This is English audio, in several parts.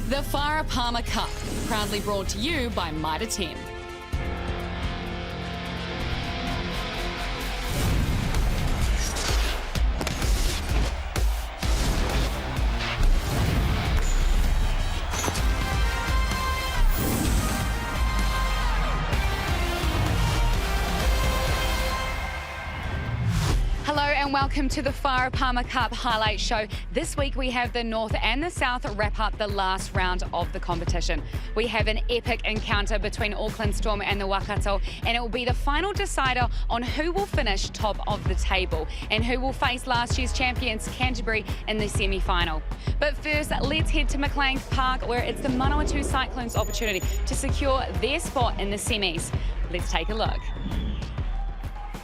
The Farah Palmer Cup, proudly brought to you by Mitre 10. Hello and welcome to the Farah Palmer Cup Highlights Show. This week we have the North and the South wrap up the last round of the competition. We have an epic encounter between Auckland Storm and the Waikato, and it will be the final decider on who will finish top of the table and who will face last year's champions Canterbury in the semi-final. But first, let's head to MCLEAN Park, where it's the Manawatu Cyclones' opportunity to secure their spot in the semis. Let's take a look.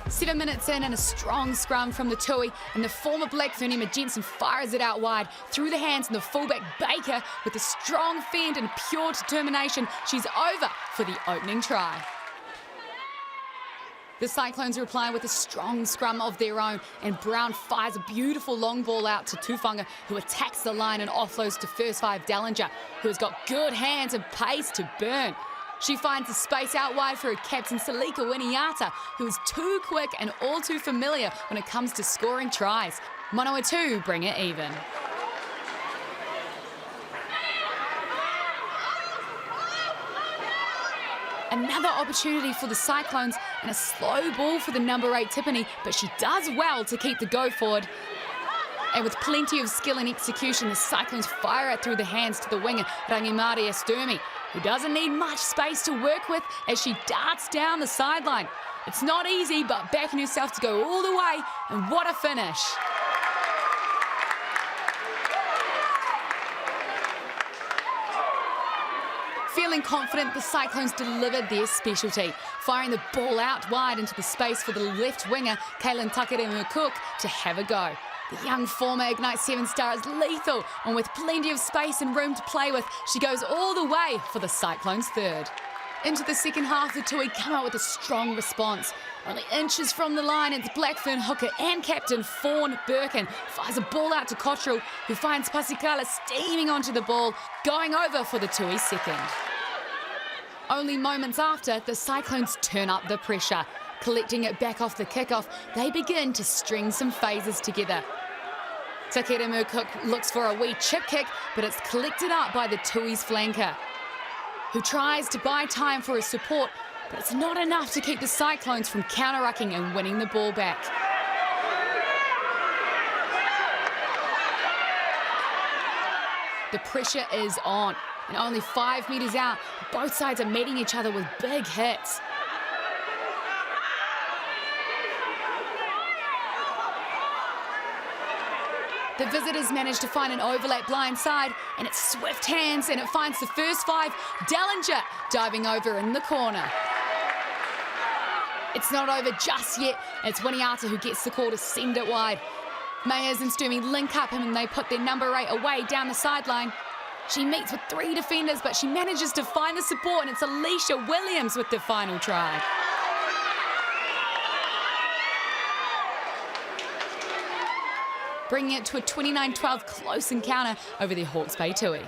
7 minutes in and a strong scrum from the Tui, and the former Blackfern Emma Jensen fires it out wide through the hands of the fullback Baker with a strong fend and pure determination. She's over for the opening try. The Cyclones reply with a strong scrum of their own, and Brown fires a beautiful long ball out to Tufunga, who attacks the line and offloads to first five Dallinger, who has got good hands and pace to burn. She finds the space out wide for her captain Salika Winiata, who is too quick and all too familiar when it comes to scoring tries. Manawatu bring it even. Another opportunity for the Cyclones and a slow ball for the number 8 Tiffany, but she does well to keep the go forward. And with plenty of skill and execution, the Cyclones fire it through the hands to the winger Rangimari Esturmi, who doesn't need much space to work with as she darts down the sideline. It's not easy, but backing herself to go all the way, and what a finish. Feeling confident, the Cyclones delivered their specialty, firing the ball out wide into the space for the left winger, Kaylin Takeremu-Cook, to have a go. The young former Ignite 7-star is lethal, and with plenty of space and room to play with, she goes all the way for the Cyclones' third. Into the second half, the Tui come out with a strong response. Only inches from the line, it's Blackfern hooker and captain Fawn Birkin fires a ball out to Cottrell, who finds Pasikala steaming onto the ball, going over for the Tui second. Only moments after, the Cyclones turn up the pressure. Collecting it back off the kickoff, they begin to string some phases together. Takeremu-Cook looks for a wee chip kick, but it's collected up by the Tui's flanker, who tries to buy time for his support, but it's not enough to keep the Cyclones from counter-rucking and winning the ball back. The pressure is on, and only 5 metres out, both sides are meeting each other with big hits. The visitors manage to find an overlap blind side, and it's swift hands, and it finds the first five, Dallinger diving over in the corner. It's not over just yet, and it's Winiata who gets the call to send it wide. Mayers and Sturmy link up him, and they put their number 8 away down the sideline. She meets with 3 defenders, but she manages to find the support, and it's Alicia Williams with the final try. Bringing it to a 29-12 close encounter over the Hawke's Bay Tui.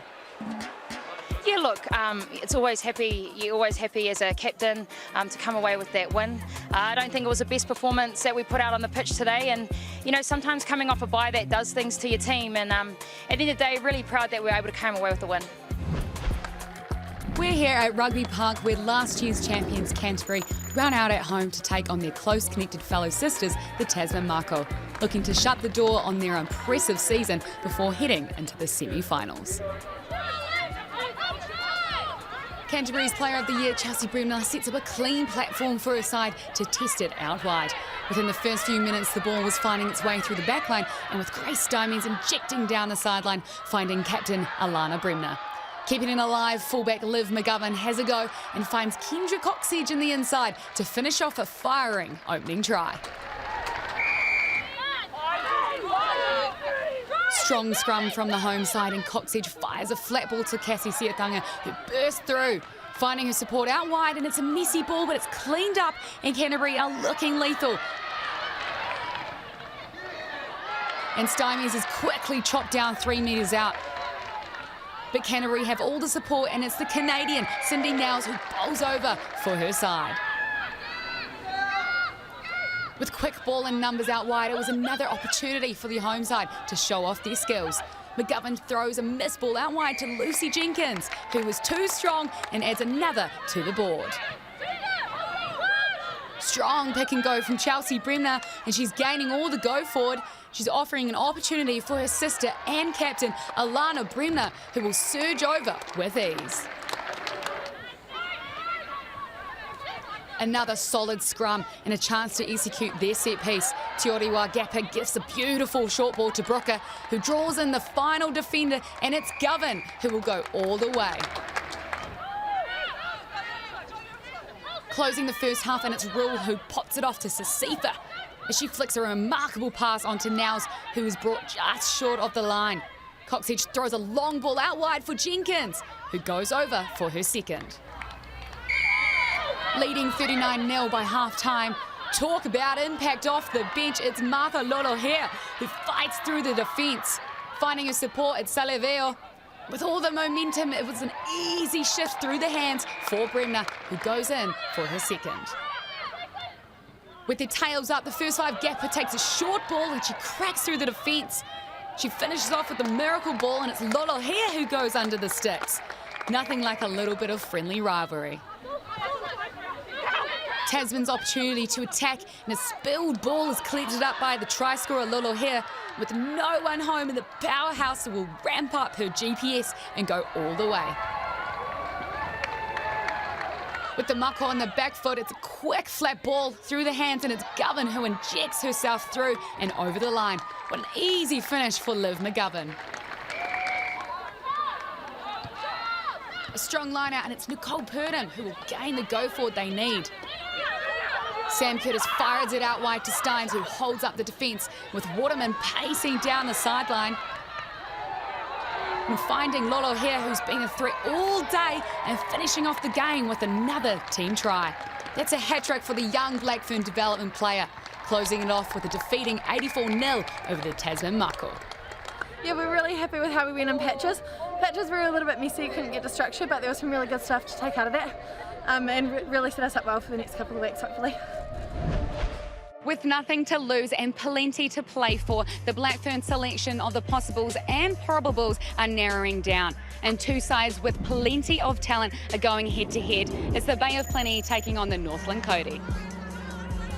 Yeah, look, it's always happy. You're always happy as a captain to come away with that win. I don't think it was the best performance that we put out on the pitch today, and you know, sometimes coming off a bye that does things to your team. And at the end of the day, really proud that we were able to come away with the win. We're here at Rugby Park, where last year's champions Canterbury run out at home to take on their close connected fellow sisters, the Tasman Mako, looking to shut the door on their impressive season before heading into the semi-finals. Canterbury's Player of the Year, Chelsea Bremner, sets up a clean platform for her side to test it out wide. Within the first few minutes, the ball was finding its way through the backline, and with Grace Stymies injecting down the sideline, finding captain Alana Bremner. Keeping it alive, fullback Liv McGovern has a go and finds Kendra Coxedge in the inside to finish off a firing opening try. Strong scrum from the home side, and Coxedge fires a flat ball to Cassie Siatanga, who bursts through, finding her support out wide, and it's a messy ball, but it's cleaned up, and Canterbury are looking lethal. And Stymies is quickly chopped down 3 metres out. But Canterbury have all the support, and it's the Canadian Cindy Nels who bowls over for her side. With quick ball and numbers out wide, it was another opportunity for the home side to show off their skills. McGovern throws a missed ball out wide to Lucy Jenkins, who was too strong and adds another to the board. Strong pick and go from Chelsea Bremner, and she's gaining all the go forward. She's offering an opportunity for her sister and captain, Alana Bremner, who will surge over with ease. Another solid scrum and a chance to execute their set piece. Teoriwa Gappa gives a beautiful short ball to Brooker, who draws in the final defender, and it's Govan who will go all the way. Closing the first half, and it's Rule who pops it off to Sasifa as she flicks a remarkable pass onto Nels, who is brought just short of the line. Coxedge throws a long ball out wide for Jenkins, who goes over for her second. Leading 39-0 by half-time. Talk about impact off the bench. It's Martha Lolo here who fights through the defence. Finding her support at Saliveo. With all the momentum, it was an easy shift through the hands for Bremner, who goes in for her second. With their tails up, the first five, Gappa takes a short ball and she cracks through the defence. She finishes off with a miracle ball, and it's Lolo here who goes under the sticks. Nothing like a little bit of friendly rivalry. Tasman's opportunity to attack, and a spilled ball is collected up by the try scorer Lolo here. With no one home, and the powerhouse will ramp up her GPS and go all the way. With the mako on the back foot, it's a quick flat ball through the hands, and it's Govan who injects herself through and over the line. What an easy finish for Liv McGovern. A strong line out, and it's Nicole Purdon who will gain the go forward they need. Sam Curtis fires it out wide to Steins, who holds up the defence, with Waterman pacing down the sideline. And finding Lolo here, who's been a threat all day, and finishing off the game with another team try. That's a hat-trick for the young Blackfern development player, closing it off with a defeating 84-0 over the Tasman Mako. Yeah, we're really happy with how we went in patches. Patches were a little bit messy, couldn't get to structure, but there was some really good stuff to take out of that, and really set us up well for the next couple of weeks, hopefully. With nothing to lose and plenty to play for, the Blackfern selection of the possibles and probables are narrowing down, and two sides with plenty of talent are going head-to-head. It's the Bay of Plenty taking on the Northland Cody.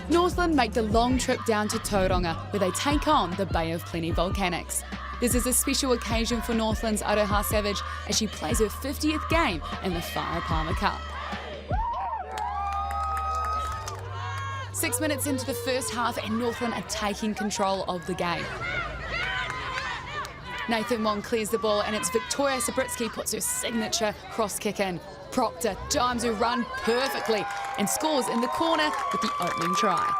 Northland make the long trip down to Tauranga, where they take on the Bay of Plenty Volcanics. This is a special occasion for Northland's Aroha Savage as she plays her 50th game in the Farah Palmer Cup. 6 minutes into the first half, and Northland are taking control of the game. Nathan Wong clears the ball, and it's Victoria Sabritsky puts her signature cross kick in. Proctor times her run perfectly and scores in the corner with the opening try.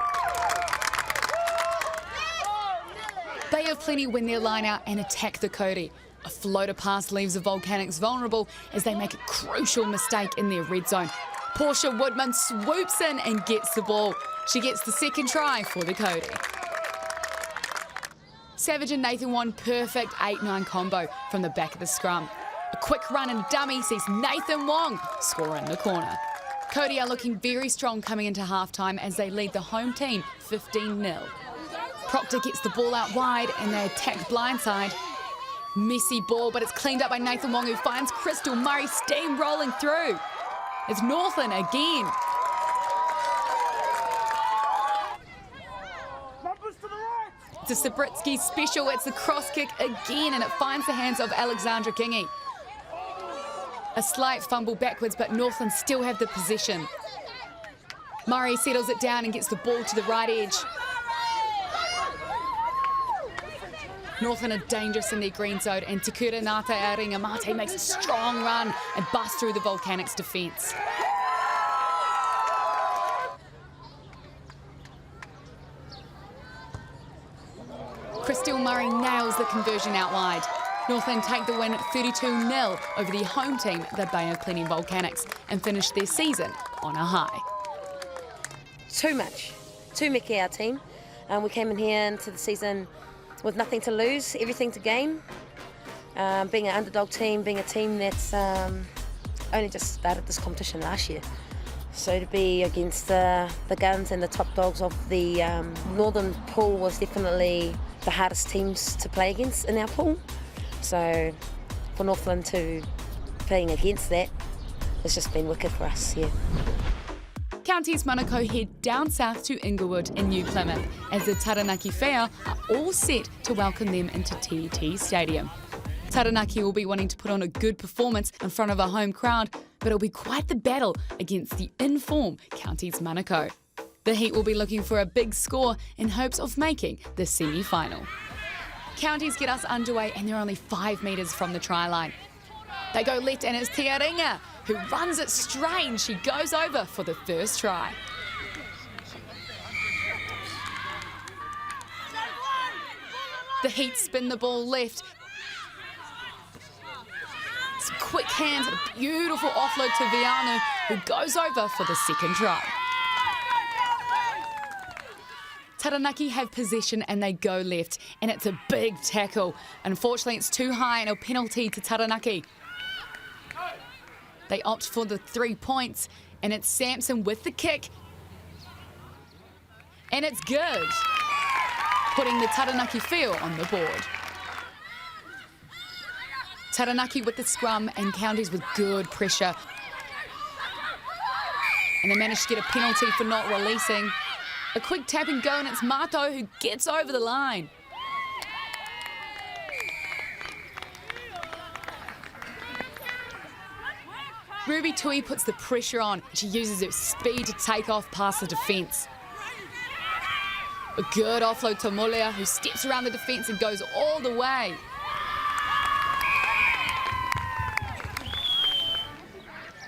Bay of Plenty win their line out and attack the Cody. A floater pass leaves the Volcanics vulnerable as they make a crucial mistake in their red zone. Portia Woodman swoops in and gets the ball. She gets the second try for the Cody. Savage and Nathan won perfect 8-9 combo from the back of the scrum. A quick run and dummy sees Nathan Wong score in the corner. Cody are looking very strong coming into halftime as they lead the home team 15-0. Proctor gets the ball out wide and they attack blindside. Messy ball, but it's cleaned up by Nathan Wong, who finds Crystal Murray steamrolling through. It's Northland again. It's a Sabritsky special. It's the cross kick again, and it finds the hands of Alexandra Kingy. A slight fumble backwards, but Northland still have the possession. Murray settles it down and gets the ball to the right edge. Northland are dangerous in their green zone, and Takura Nate Aringa Mate makes a strong run and busts through the Volcanics' defence. Crystal Murray nails the conversion out wide. Northland take the win at 32-0 over the home team, the Bay of Plenty Volcanics, and finish their season on a high. Too much. Too mickey, our team. We came in here into the season with nothing to lose, everything to gain. being an underdog team, being a team that's only just started this competition last year. So to be against the guns and the top dogs of the northern pool was definitely the hardest teams to play against in our pool. So for Northland to playing against that, it's just been wicked for us here. Counties Manukau head down south to Inglewood in New Plymouth as the Taranaki Whea are all set to welcome them into TET Stadium. Taranaki will be wanting to put on a good performance in front of a home crowd, but it'll be quite the battle against the in-form Counties Manukau. The Heat will be looking for a big score in hopes of making the semi-final. Counties get us underway and they're only 5 metres from the try line. They go left and it's Te Ringa who runs it straight and she goes over for the first try. The Heat spin the ball left. Some quick hands and a beautiful offload to Vianu who goes over for the second try. Taranaki have possession and they go left and it's a big tackle. Unfortunately it's too high and a penalty to Taranaki. They opt for the 3 points and it's Sampson with the kick. And it's good, putting the Taranaki Whea on the board. Taranaki with the scrum and Counties with good pressure. And they managed to get a penalty for not releasing. A quick tap and go and it's Mato who gets over the line. Ruby Tui puts the pressure on. She uses her speed to take off past the defence. A good offload to Molea, who steps around the defence and goes all the way.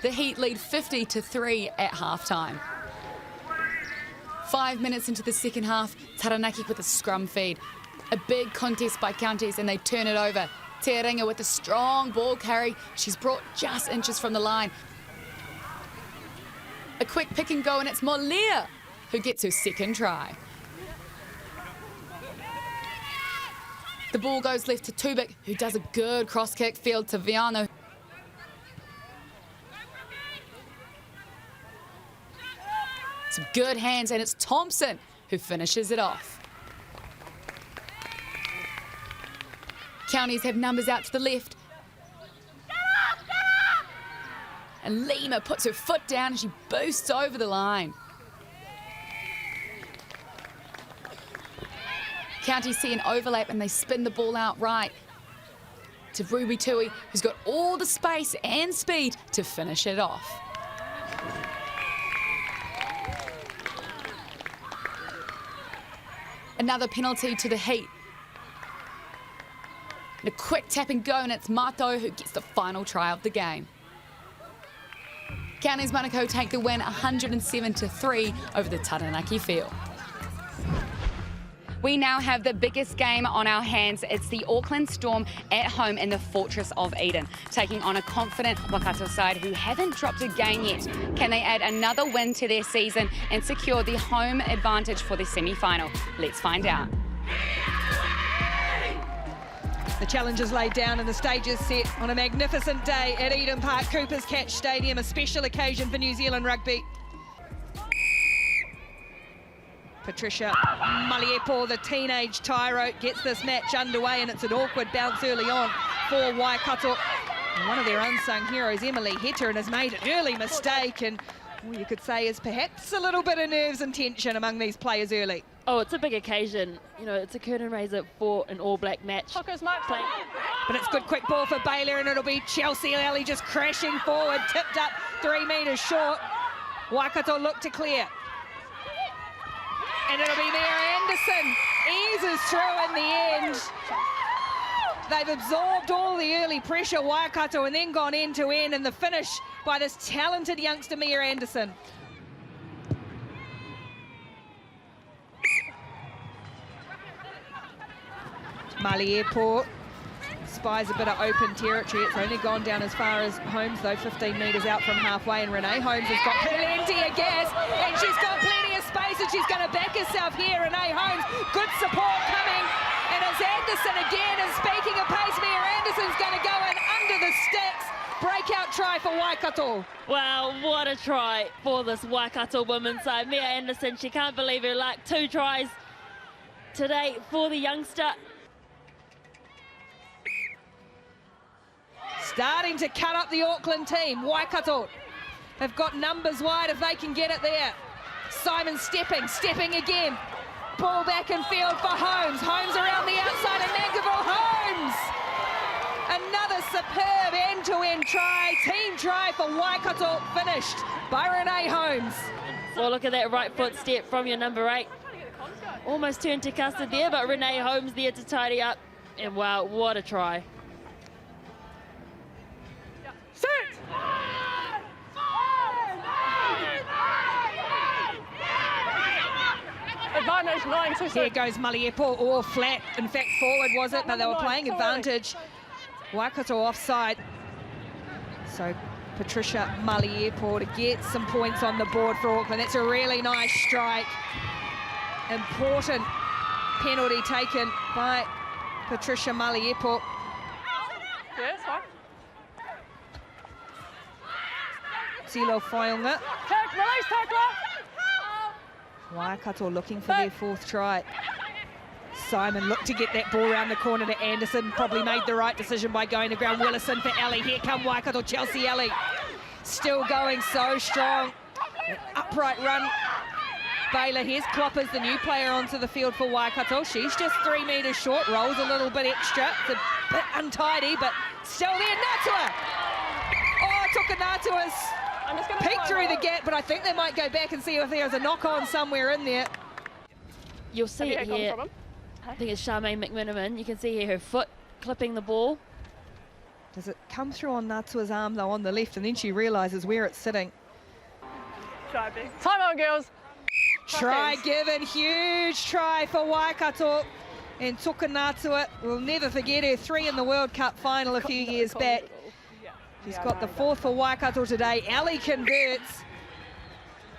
The Heat lead 50-3 at half-time. 5 minutes into the second half, Taranaki with a scrum feed. A big contest by Counties and they turn it over. Te Ringa with a strong ball carry. She's brought just inches from the line. A quick pick and go and it's Molea who gets her second try. The ball goes left to Tubik who does a good cross kick field to Viano. Some good hands and it's Thompson who finishes it off. Counties have numbers out to the left. And Lima puts her foot down and she boosts over the line. Counties see an overlap and they spin the ball out right to Ruby Tui, who's got all the space and speed to finish it off. Another penalty to the Heat. And a quick tap and go and it's Mato who gets the final try of the game. Counties Manukau take the win 107-3 over the Taranaki Whea. We now have the biggest game on our hands. It's the Auckland Storm at home in the Fortress of Eden, taking on a confident Waikato side who haven't dropped a game yet. Can they add another win to their season and secure the home advantage for the semi-final? Let's find out. The challenge is laid down and the stage is set on a magnificent day at Eden Park Coopers Catch Stadium, a special occasion for New Zealand rugby. Patricia Maliepo, the teenage tyro, gets this match underway and it's an awkward bounce early on for Waikato. And one of their unsung heroes, Emily Hetter, has made an early mistake and all you could say is perhaps a little bit of nerves and tension among these players early. Oh, it's a big occasion. You know, it's a curtain raiser for an all-black match. But it's good quick ball for Baylor and it'll be Chelsea Lally just crashing forward, tipped up 3 metres short. Waikato look to clear. And it'll be Mira Anderson, eases through in the end. They've absorbed all the early pressure, Waikato, and then gone end to end, and the finish by this talented youngster, Mira Anderson. Mali Airport spies a bit of open territory. It's only gone down as far as Holmes, though, 15 metres out from halfway, and Renee Holmes has got plenty of gas, and she's got plenty of space, and she's going to back herself here. Renee Holmes, good support coming, and it's Anderson again, and speaking of pace, Mia Anderson's going to go in under the sticks. Breakout try for Waikato. Wow, what a try for this Waikato women's side. Mia Anderson, she can't believe her luck. 2 tries today for the youngster. Starting to cut up the Auckland team. Waikato have got numbers wide if they can get it there. Simon stepping again. Ball back in field for Holmes. Holmes around the outside and Nankivell. Holmes! Another superb end-to-end try. Team try for Waikato, finished by Renee Holmes. Well, look at that right foot step from your number 8. Almost turned to custard there, but Renee Holmes there to tidy up. And wow, what a try. Advantage 9-6. Here goes Maliepo, or flat, in fact forward was it, but they were playing advantage. Waikato offside. So Patricia Maliepo to get some points on the board for Auckland. That's a really nice strike. Important penalty taken by Patricia Maliepo. Yeah, it's fine. Silo Whaonga. Release, tackler. Waikato looking for their 4th try. Simon looked to get that ball around the corner to Anderson. Probably made the right decision by going to ground. Willison for Ellie. Here come Waikato. Chelsea Ellie still going so strong. An upright run. Baylor, here's Kloppers, the new player, onto the field for Waikato. She's just 3 metres short. Rolls a little bit extra. It's a bit untidy, but still there. Natua! Oh, Tukanatua's peeked through the gap, but I think they might go back and see if there's a knock-on somewhere in there. You'll see it here. I think it's Charmaine McMiniman. You can see here her foot clipping the ball. Does it come through on Natua's arm, though, on the left, and then she realises where it's sitting? Try big. Time out, girls. Try given, huge try for Waikato. And Tukanatua will never forget her 3 in the World Cup final a few years back. She's got the 4th for Waikato today. Ali converts.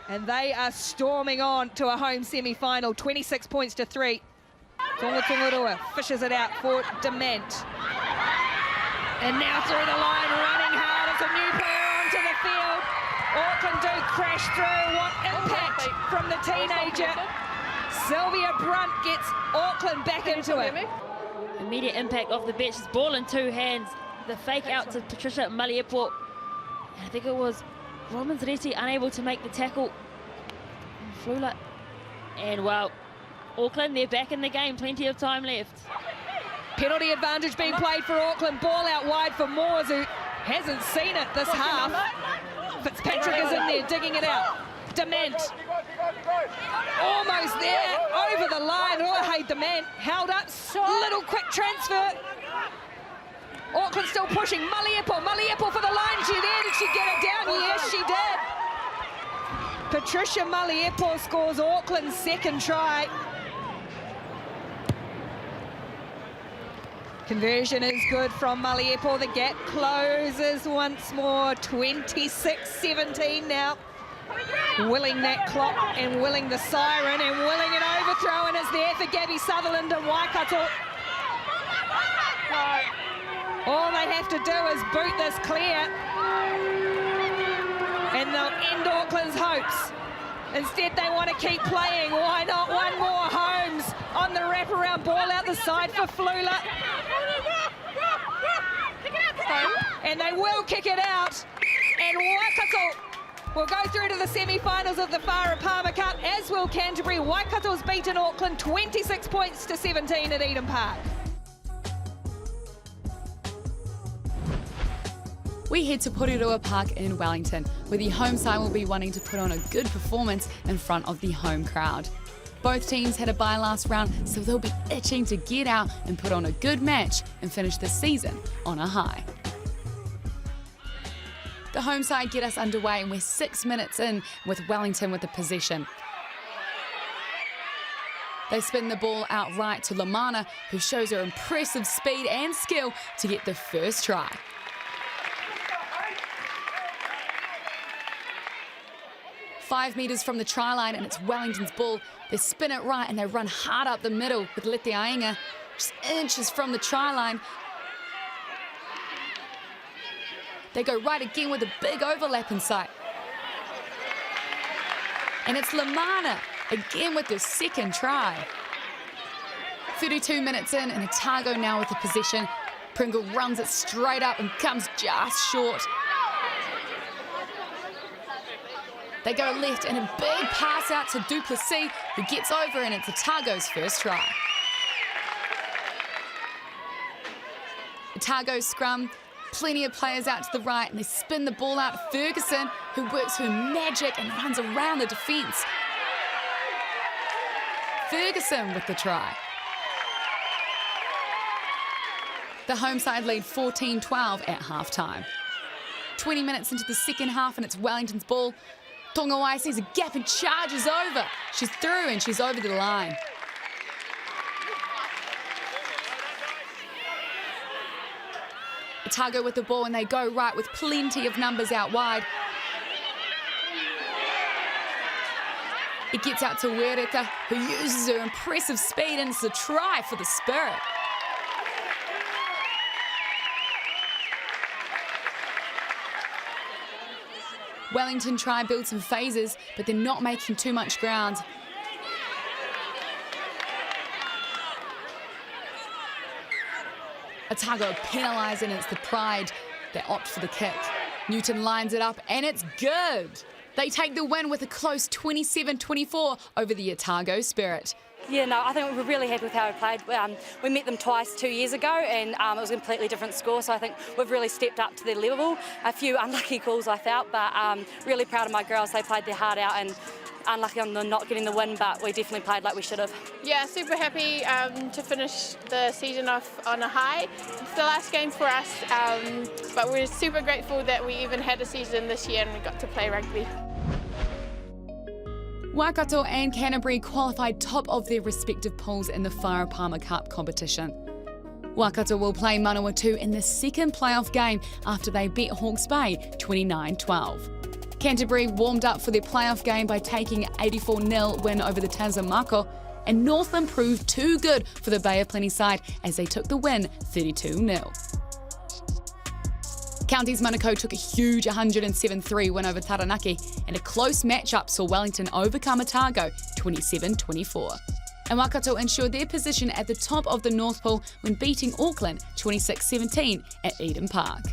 And they are storming on to a home semi-final, 26 points to 3. Tonga Tongurua fishes it out for Dement. And now through the line, running hard. It's a new player onto the field. Auckland do crash through. What impact from the teenager. Sylvia Brunt gets Auckland back into it. Immediate impact off the bench. It's ball in 2 hands. The fake out to Patricia Maliepo. I think it was Romans Reti unable to make the tackle. Flula. And well, Auckland, they're back in the game. Plenty of time left. Penalty advantage being played for Auckland. Ball out wide for Moores, who hasn't seen it this half. Fitzpatrick is in there digging it out. Dement. Almost there. Over the line. Oh, hey, Dement held up. Little quick transfer. Auckland still pushing. Maliepo for the line. She there. Did she get it down? Yes, she did. Patricia Maliepo scores Auckland's 2nd try. Conversion is good from Maliepo. The gap closes once more. 26-17 now. Willing that clock and willing the siren and willing an overthrow, and it's there for Gabby Sutherland and Waikato. All they have to do is boot this clear and they'll end Auckland's hopes. Instead, they want to keep playing. Why not? One more. Holmes on the wraparound ball out the side for Flula. And they will kick it out. And Waikato will go through to the semi-finals of the Farah Palmer Cup, as will Canterbury. Waikato's beaten Auckland 26 points to 17 at Eden Park. We head to PORIRUA Park in Wellington, where the home side will be wanting to put on a good performance in front of the home crowd. Both teams had a bye last round, so they'll be itching to get out and put on a good match and finish the season on a high. The home side get us underway, and we're 6 minutes in with Wellington with the possession. They spin the ball out right to Lamana, who shows her impressive speed and skill to get the first try. Five metres from the try line, and it's Wellington's ball. They spin it right and they run hard up the middle with Lete Ainga. just inches from the try line. They go right again with a big overlap in sight. And it's Lamana again with their second try. 32 minutes in, and Otago now with the possession. Pringle runs it straight up and comes just short. They go left and a big pass out to Duplessis, who gets over, and it's Otago's first try. Otago scrum, plenty of players out to the right, and they spin the ball out to Ferguson, who works her magic and runs around the defence. Ferguson with the try. The home side lead 14-12 at half-time. 20 minutes into the second half, and it's Wellington's ball. Tongawai sees a gap and charges over. She's through and she's over the line. Otago with the ball, and they go right with plenty of numbers out wide. It gets out to Wereka, who uses her impressive speed, and it's a try for the Spirit. Wellington try build some phases, but they're not making too much ground. Otago penalised, and it's the Pride that opt for the kick. Newton lines it up, and it's good. They take the win with a close 27-24 over the Otago Spirit. Yeah, no, I think we're really happy with how we played. We met them twice 2 years ago, and it was a completely different score, so I think we've really stepped up to their level. A few unlucky calls I felt, but really proud of my girls. They played their heart out, and unlucky on not getting the win, but we definitely played like we should have. Yeah, super happy to finish the season off on a high. It's the last game for us, but we're super grateful that we even had a season this year and we got to play rugby. Waikato and Canterbury qualified top of their respective pools in the Farah Palmer Cup competition. Waikato will play Manawatu in the second playoff game after they beat Hawke's Bay 29-12. Canterbury warmed up for their playoff game by taking an 84-0 win over the Tasamako, and Northland proved too good for the Bay of Plenty side as they took the win 32-0. Counties Manukau took a huge 107-3 win over Taranaki, and a close matchup saw Wellington overcome Otago 27-24. And Waikato ensured their position at the top of the North Pool when beating Auckland 26-17 at Eden Park.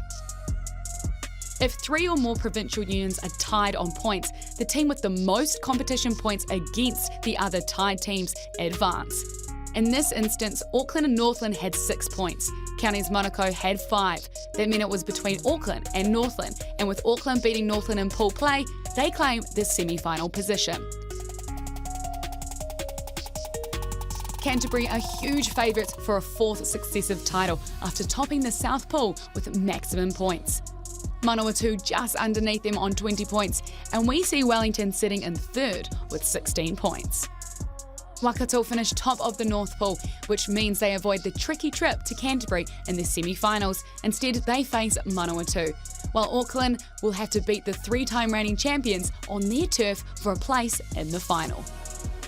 If 3 or more provincial unions are tied on points, the team with the most competition points against the other tied teams advance. In this instance, Auckland and Northland had 6 points. Counties Manukau had 5. That meant it was between Auckland and Northland, and with Auckland beating Northland in pool play, they claim the semi-final position. Canterbury are huge favourites for a 4th successive title after topping the South Pool with maximum points. Manawatu just underneath them on 20 points, and we see Wellington sitting in 3rd with 16 points. Waikato finished top of the North Pool, which means they avoid the tricky trip to Canterbury in the semi-finals. Instead, they face Manawatu, while Auckland will have to beat the 3-time reigning champions on their turf for a place in the final.